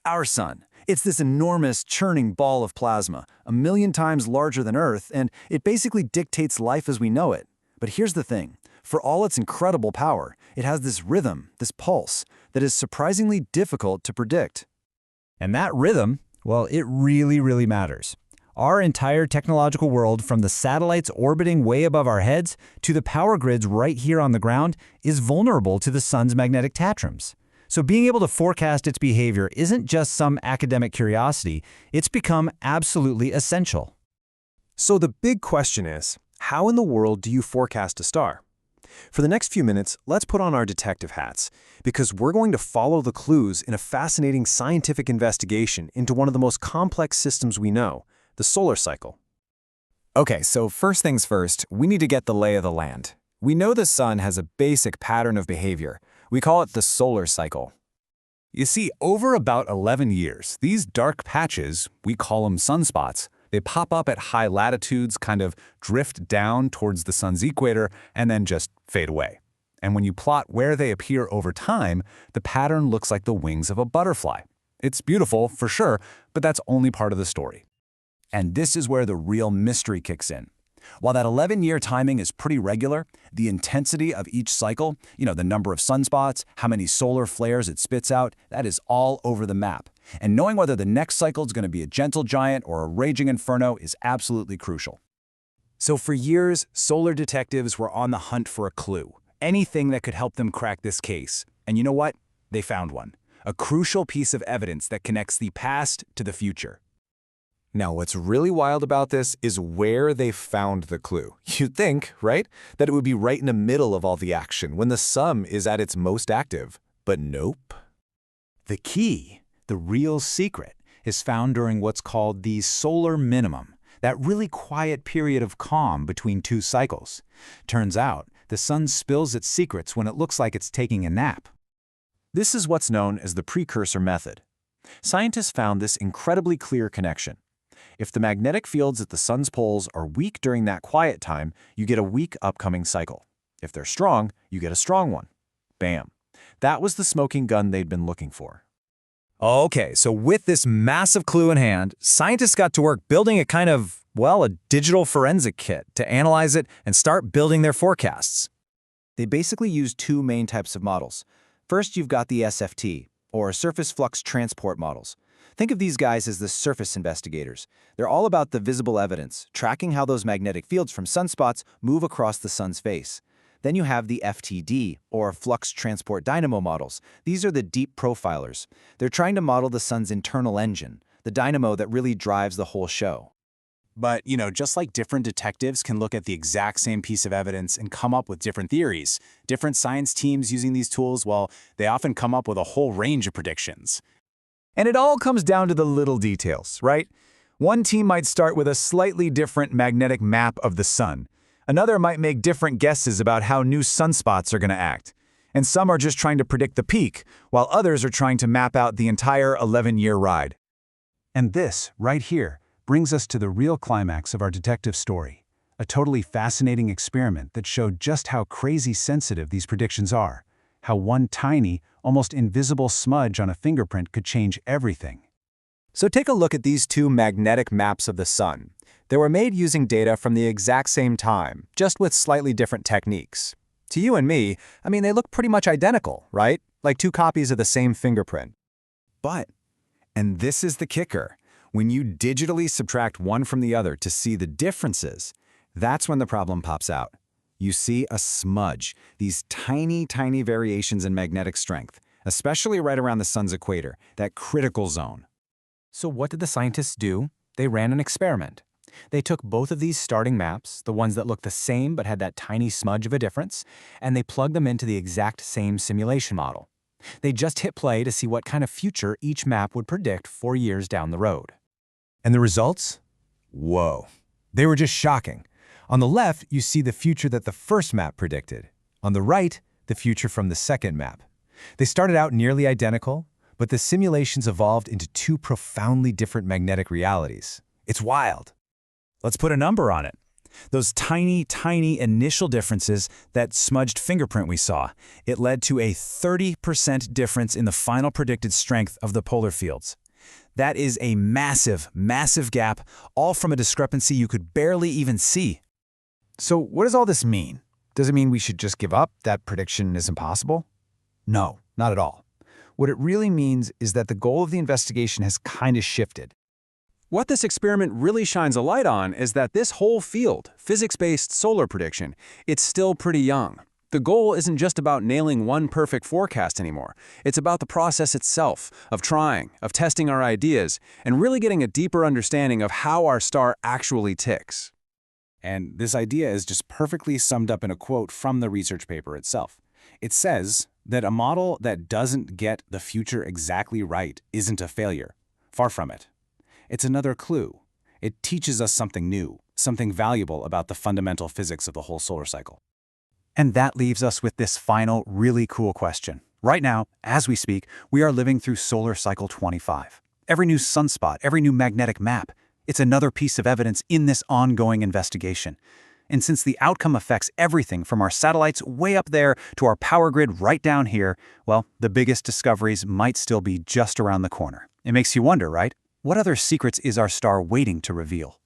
Our sun. It's this enormous, churning ball of plasma, a million times larger than Earth, and it basically dictates life as we know it. But here's the thing. For all its incredible power, it has this rhythm, this pulse, that is surprisingly difficult to predict. And that rhythm, well, it really matters. Our entire technological world, from the satellites orbiting way above our heads to the power grids right here on the ground, is vulnerable to the sun's magnetic tantrums. So being able to forecast its behavior isn't just some academic curiosity, it's become absolutely essential. So the big question is, how in the world do you forecast a star? For the next few minutes, let's put on our detective hats, because we're going to follow the clues in a fascinating scientific investigation into one of the most complex systems we know, the solar cycle. Okay, so first things first, we need to get the lay of the land. We know the sun has a basic pattern of behavior. We call it the solar cycle. You see, over about 11 years, these dark patches, we call them sunspots, they pop up at high latitudes, kind of drift down towards the sun's equator, and then just fade away. And when you plot where they appear over time, the pattern looks like the wings of a butterfly. It's beautiful, for sure, but that's only part of the story. And this is where the real mystery kicks in. While that 11-year timing is pretty regular, the intensity of each cycle, the number of sunspots, how many solar flares it spits out, that is all over the map. And knowing whether the next cycle is going to be a gentle giant or a raging inferno is absolutely crucial. So for years, solar detectives were on the hunt for a clue, anything that could help them crack this case. And you know what? They found one. A crucial piece of evidence that connects the past to the future. Now, what's really wild about this is where they found the clue. You'd think, right, that it would be right in the middle of all the action when the sun is at its most active. But nope. The key, the real secret, is found during what's called the solar minimum, that really quiet period of calm between two cycles. Turns out, the sun spills its secrets when it looks like it's taking a nap. This is what's known as the precursor method. Scientists found this incredibly clear connection. If the magnetic fields at the sun's poles are weak during that quiet time, you get a weak upcoming cycle. If they're strong, you get a strong one. Bam. That was the smoking gun they'd been looking for. Okay, so with this massive clue in hand, scientists got to work building a kind of, a digital forensic kit to analyze it and start building their forecasts. They basically use two main types of models. First, you've got the SFT, or Surface Flux Transport models. Think of these guys as the surface investigators. They're all about the visible evidence, tracking how those magnetic fields from sunspots move across the sun's face. Then you have the FTD, or Flux Transport Dynamo models. These are the deep profilers. They're trying to model the sun's internal engine, the dynamo that really drives the whole show. But, just like different detectives can look at the exact same piece of evidence and come up with different theories, different science teams using these tools, they often come up with a whole range of predictions. And it all comes down to the little details, right? One team might start with a slightly different magnetic map of the sun. Another might make different guesses about how new sunspots are going to act. And some are just trying to predict the peak, while others are trying to map out the entire 11-year ride. And this, right here, brings us to the real climax of our detective story. A totally fascinating experiment that showed just how crazy sensitive these predictions are. How one tiny, almost invisible smudge on a fingerprint could change everything. So take a look at these two magnetic maps of the sun. They were made using data from the exact same time, just with slightly different techniques. To you and me, they look pretty much identical, right? Like two copies of the same fingerprint. But, and this is the kicker, when you digitally subtract one from the other to see the differences, that's when the problem pops out. You see a smudge, these tiny variations in magnetic strength, especially right around the sun's equator, that critical zone. So what did the scientists do? They ran an experiment. They took both of these starting maps, the ones that looked the same but had that tiny smudge of a difference, and they plugged them into the exact same simulation model. They just hit play to see what kind of future each map would predict 4 years down the road. And the results? Whoa. They were just shocking. On the left, you see the future that the first map predicted. On the right, the future from the second map. They started out nearly identical, but the simulations evolved into two profoundly different magnetic realities. It's wild. Let's put a number on it. Those tiny, tiny initial differences, that smudged fingerprint we saw, it led to a 30% difference in the final predicted strength of the polar fields. That is a massive, massive gap, all from a discrepancy you could barely even see. So what does all this mean? Does it mean we should just give up, that prediction is impossible? No, not at all. What it really means is that the goal of the investigation has kind of shifted. What this experiment really shines a light on is that this whole field, physics-based solar prediction, it's still pretty young. The goal isn't just about nailing one perfect forecast anymore. It's about the process itself, of trying, of testing our ideas, and really getting a deeper understanding of how our star actually ticks. And this idea is just perfectly summed up in a quote from the research paper itself. It says that a model that doesn't get the future exactly right isn't a failure. Far from it. It's another clue. It teaches us something new, something valuable about the fundamental physics of the whole solar cycle. And that leaves us with this final, really cool question. Right now, as we speak, we are living through solar cycle 25. Every new sunspot, every new magnetic map, it's another piece of evidence in this ongoing investigation. And since the outcome affects everything from our satellites way up there to our power grid right down here, well, the biggest discoveries might still be just around the corner. It makes you wonder, right? What other secrets is our star waiting to reveal?